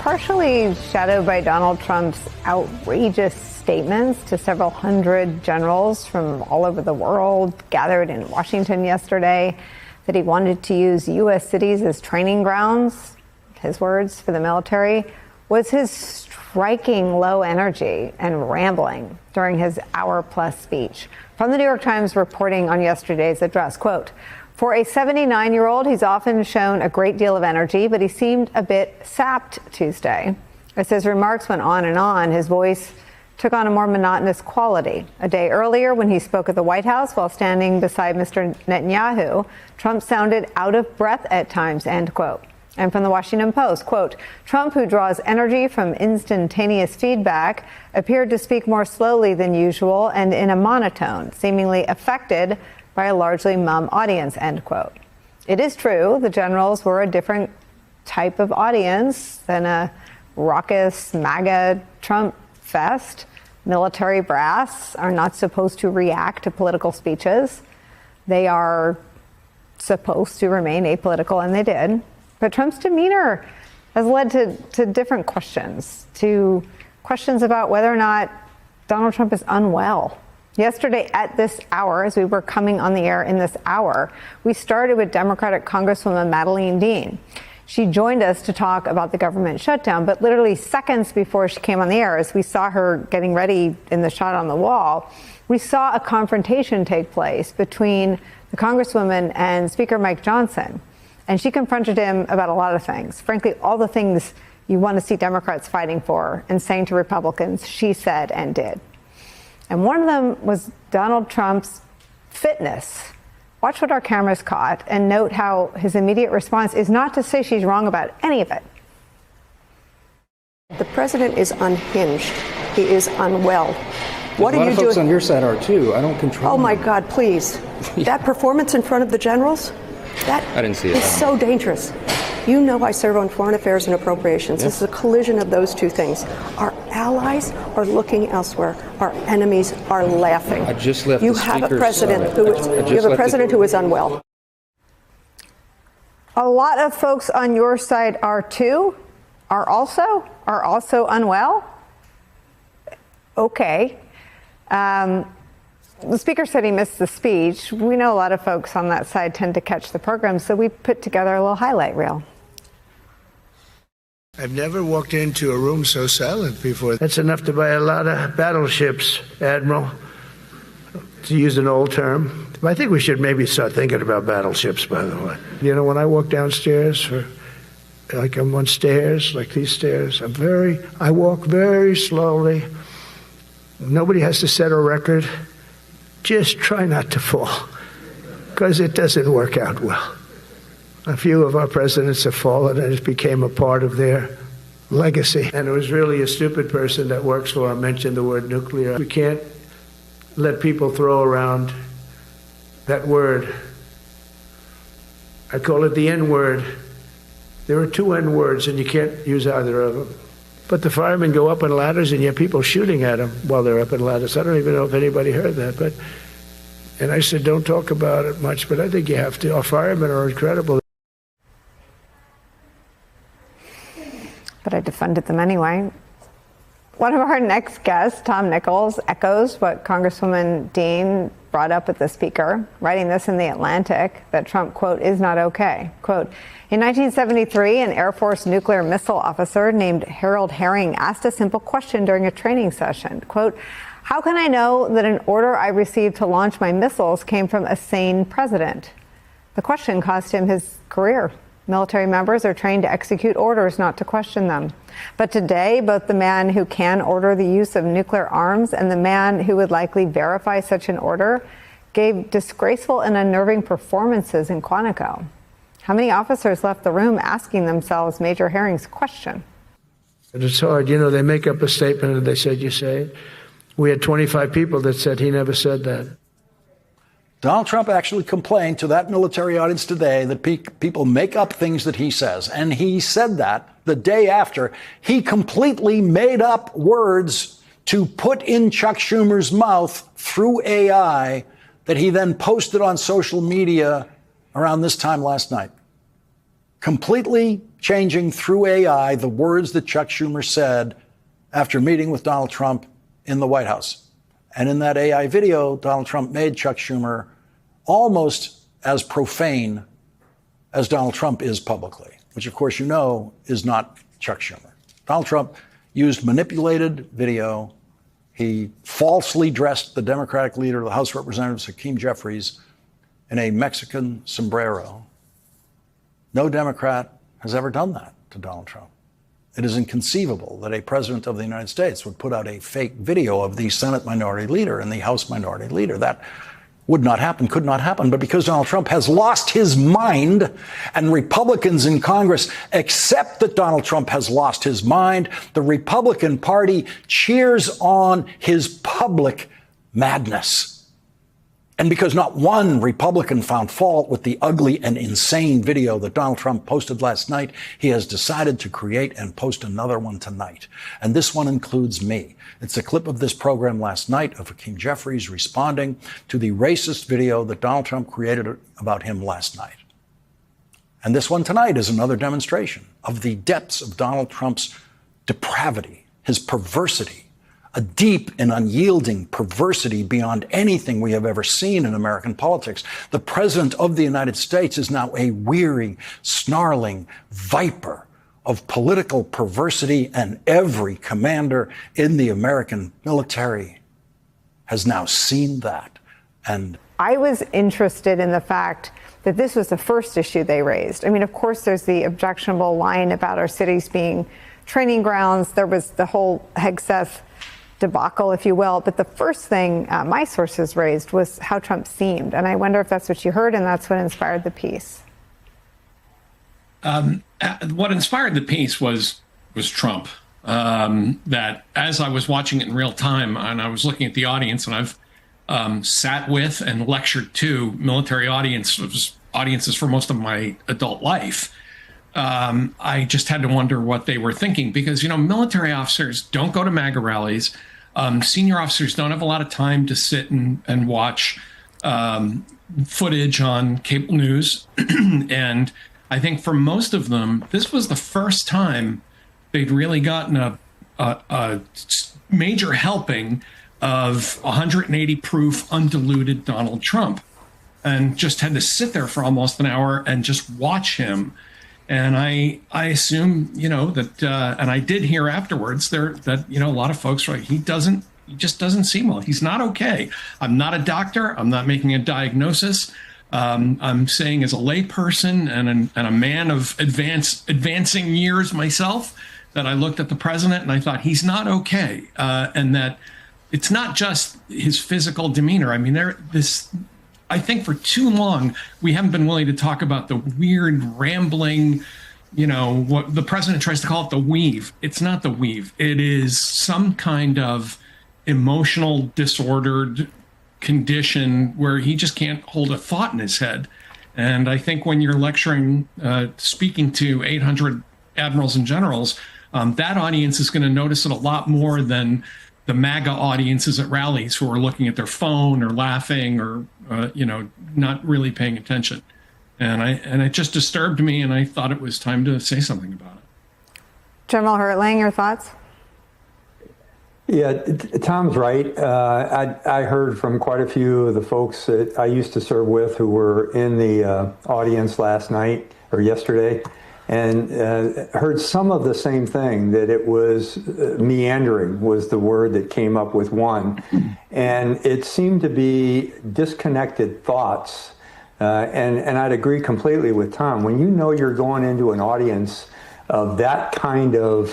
partially shadowed by Donald Trump's outrageous statements to several hundred generals from all over the world gathered in Washington yesterday that he wanted to use U.S. cities as training grounds, his words, for the military, was his striking low energy and rambling during his hour-plus speech. From the New York Times reporting on yesterday's address, quote, "For a 79-year-old, he's often shown a great deal of energy, but he seemed a bit sapped Tuesday. As his remarks went on and on, his voice took on a more monotonous quality. A day earlier, when he spoke at the White House while standing beside Mr. Netanyahu, Trump sounded out of breath at times," end quote. And from the Washington Post, quote, "Trump, who draws energy from instantaneous feedback, appeared to speak more slowly than usual and in a monotone, seemingly affected by a largely mum audience," end quote. It is true the generals were a different type of audience than a raucous MAGA Trump fest. Military brass are not supposed to react to political speeches. They are supposed to remain apolitical, and they did. But Trump's demeanor has led to different questions, to questions about whether or not Donald Trump is unwell. Yesterday at this hour, as we were coming on the air in this hour, we started with Democratic Congresswoman Madeleine Dean. She joined us to talk about the government shutdown, but literally seconds before she came on the air, as we saw her getting ready in the shot on the wall, we saw a confrontation take place between the Congresswoman and Speaker Mike Johnson. And she confronted him about a lot of things. Frankly, all the things you want to see Democrats fighting for and saying to Republicans, she said and did. And one of them was Donald Trump's fitness. Watch what our cameras caught and note how his immediate response is not to say she's wrong about any of it. The president is unhinged. He is unwell. What are you doing? A lot of folks on your side are too. I don't control. Oh my God, please. That performance in front of the generals? That I didn't see it. It's so dangerous. You know I serve on foreign affairs and appropriations. This is a collision of those two things. Our allies are looking elsewhere. Our enemies are laughing. I just left you the have a speaker's, president who is you have a president who is unwell. A lot of folks on your side are too, are also unwell. Okay. The speaker said he missed the speech. We know a lot of folks on that side tend to catch the program, so we put together a little highlight reel. I've never walked into a room so silent before. That's enough to buy a lot of battleships, Admiral, to use an old term. I think we should maybe start thinking about battleships, by the way. You know, when I walk downstairs, like I'm on stairs, like these stairs, I walk very slowly. Nobody has to set a record. Just try not to fall, because it doesn't work out well. A few of our presidents have fallen, and it became a part of their legacy. And it was really a stupid person that works for him mentioned the word nuclear. We can't let people throw around that word. I call it the N-word. There are two N-words, and you can't use either of them. But the firemen go up on ladders, and you have people shooting at them while they're up on ladders. I don't even know if anybody heard that. And I said, don't talk about it much, but I think you have to. Our firemen are incredible. But I defended them anyway. One of our next guests, Tom Nichols, echoes what Congresswoman Dean brought up with the speaker, writing this in The Atlantic, that Trump, quote, is not okay. Quote, in 1973, an Air Force nuclear missile officer named Harold Herring asked a simple question during a training session. Quote, how can I know that an order I received to launch my missiles came from a sane president? The question cost him his career. Military members are trained to execute orders, not to question them. But today, both the man who can order the use of nuclear arms and the man who would likely verify such an order gave disgraceful and unnerving performances in Quantico. How many officers left the room asking themselves Major Herring's question? And it's hard. You know, they make up a statement and they said, you say it. We had 25 people that said he never said that. Donald Trump actually complained to that military audience today that people make up things that he says. And he said that the day after he completely made up words to put in Chuck Schumer's mouth through AI that he then posted on social media around this time last night. completely changing through AI the words that Chuck Schumer said after meeting with Donald Trump in the White House. And in that AI video, Donald Trump made Chuck Schumer almost as profane as Donald Trump is publicly, which, of course, you know is not Chuck Schumer. Donald Trump used manipulated video. He falsely dressed the Democratic leader of the House of Representatives, Hakeem Jeffries, in a Mexican sombrero. No Democrat has ever done that to Donald Trump. It is inconceivable that a president of the United States would put out a fake video of the Senate minority leader and the House minority leader. That would not happen, could not happen. But because Donald Trump has lost his mind, and Republicans in Congress accept that Donald Trump has lost his mind, the Republican Party cheers on his public madness. And because not one Republican found fault with the ugly and insane video that Donald Trump posted last night, he has decided to create and post another one tonight. And this one includes me. It's a clip of this program last night of Hakeem Jeffries responding to the racist video that Donald Trump created about him last night. And this one tonight is another demonstration of the depths of Donald Trump's depravity, his perversity, a deep and unyielding perversity beyond anything we have ever seen in American politics. The President of the United States is now a weary, snarling viper of political perversity, and every commander in the American military has now seen that. And I was interested in the fact that this was the first issue they raised. I mean, of course, there's the objectionable line about our cities being training grounds. There was the whole Hegseth debacle, if you will. But the first thing my sources raised was how Trump seemed. And I wonder if that's what you heard and that's what inspired the piece. What inspired the piece was Trump. That as I was watching it in real time, and I was looking at the audience, and I've sat with and lectured to military audiences for most of my adult life. I just had to wonder what they were thinking, because, you know, military officers don't go to MAGA rallies. Senior officers don't have a lot of time to sit and watch footage on cable news. And I think for most of them, this was the first time they'd really gotten a major helping of 180 proof undiluted Donald Trump, and just had to sit there for almost an hour and just watch him. And I assume, you know, that, and I did hear afterwards that, you know, a lot of folks were like, he just doesn't seem well. He's not okay. I'm not a doctor. I'm not making a diagnosis. I'm saying as a layperson and a man of advancing years myself, that I looked at the president and I thought he's not okay. And that it's not just his physical demeanor. I mean, I think for too long, we haven't been willing to talk about the weird, rambling, you know, what the president tries to call it, the weave. It's not the weave. It is some kind of emotional disordered condition where he just can't hold a thought in his head. And I think when you're lecturing, speaking to 800 admirals and generals, that audience is going to notice it a lot more than the MAGA audiences at rallies who are looking at their phone or laughing or, you know, not really paying attention. And it just disturbed me, and I thought it was time to say something about it. General Hertling, your thoughts? Yeah, Tom's right. I heard from quite a few of the folks that I used to serve with who were in the audience last night or yesterday, and heard some of the same thing, that it was meandering was the word that came up with one. And it seemed to be disconnected thoughts. And I'd agree completely with Tom. When you know you're going into an audience of that kind of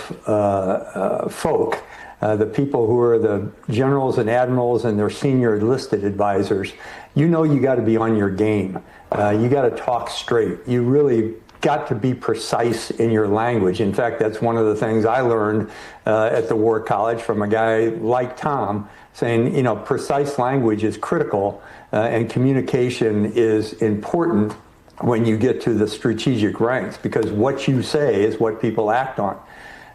folk, the people who are the generals and admirals and their senior enlisted advisors, you know you got to be on your game. You got to talk straight. You really got to be precise in your language. In fact, that's one of the things I learned at the War College from a guy like Tom, saying, you know, precise language is critical and communication is important when you get to the strategic ranks, because what you say is what people act on.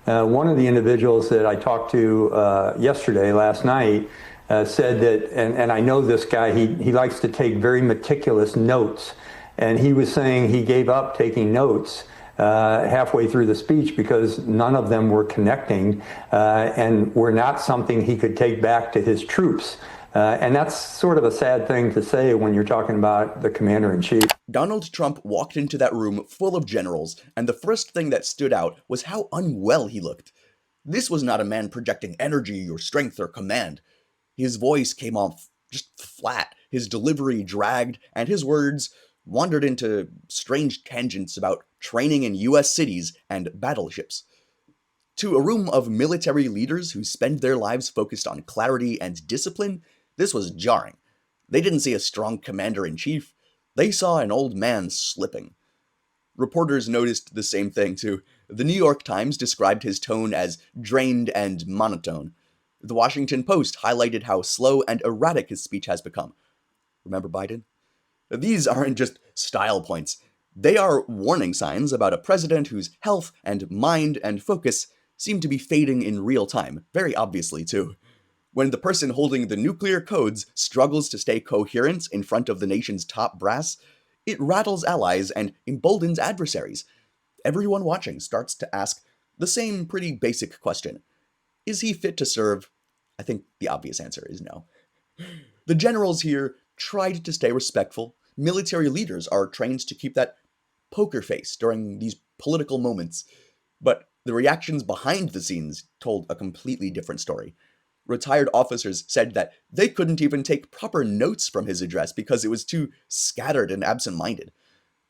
One of the individuals that I talked to last night, said that, and I know this guy, he likes to take very meticulous notes. And he was saying he gave up taking notes halfway through the speech because none of them were connecting and were not something he could take back to his troops. And that's sort of a sad thing to say when you're talking about the commander-in-chief. Donald Trump walked into that room full of generals, and the first thing that stood out was how unwell he looked. This was not a man projecting energy or strength or command. His voice came off just flat, his delivery dragged, and his words wandered into strange tangents about training in US cities and battleships. To a room of military leaders who spend their lives focused on clarity and discipline, this was jarring. They didn't see a strong commander-in-chief. They saw an old man slipping. Reporters noticed the same thing, too. The New York Times described his tone as drained and monotone. The Washington Post highlighted how slow and erratic his speech has become. Remember Biden? These aren't just style points. They are warning signs about a president whose health and mind and focus seem to be fading in real time, very obviously, too. When the person holding the nuclear codes struggles to stay coherent in front of the nation's top brass, it rattles allies and emboldens adversaries. Everyone watching starts to ask the same pretty basic question. Is he fit to serve? I think the obvious answer is no. The generals here tried to stay respectful. Military leaders are trained to keep that poker face during these political moments. But the reactions behind the scenes told a completely different story. Retired officers said that they couldn't even take proper notes from his address because it was too scattered and absent-minded.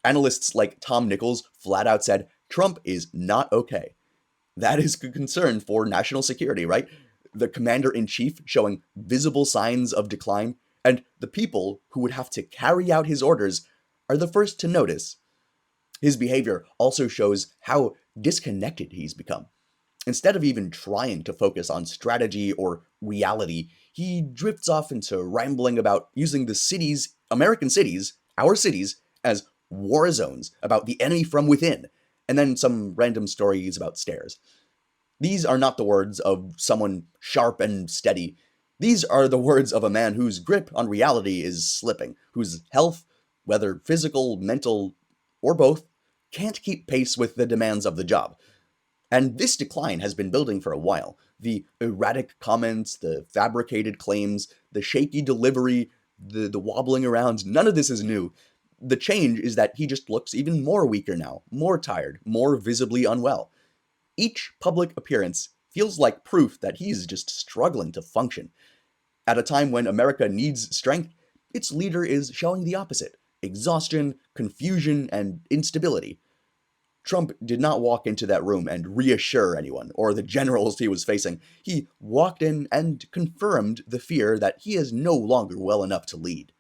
Analysts like Tom Nichols flat out said, Trump is not okay. That is a concern for national security, right? The commander-in-chief showing visible signs of decline, and the people who would have to carry out his orders are the first to notice. His behavior also shows how disconnected he's become. Instead of even trying to focus on strategy or reality, he drifts off into rambling about using the cities, American cities, our cities, as war zones, about the enemy from within, and then some random stories about stairs. These are not the words of someone sharp and steady. These are the words of a man whose grip on reality is slipping, whose health, whether physical, mental, or both, can't keep pace with the demands of the job. And this decline has been building for a while. The erratic comments, the fabricated claims, the shaky delivery, the wobbling around, none of this is new. The change is that he just looks even more weaker now, more tired, more visibly unwell. Each public appearance feels like proof that he's just struggling to function. At a time when America needs strength, its leader is showing the opposite: exhaustion, confusion, and instability. Trump did not walk into that room and reassure anyone or the generals he was facing. He walked in and confirmed the fear that he is no longer well enough to lead.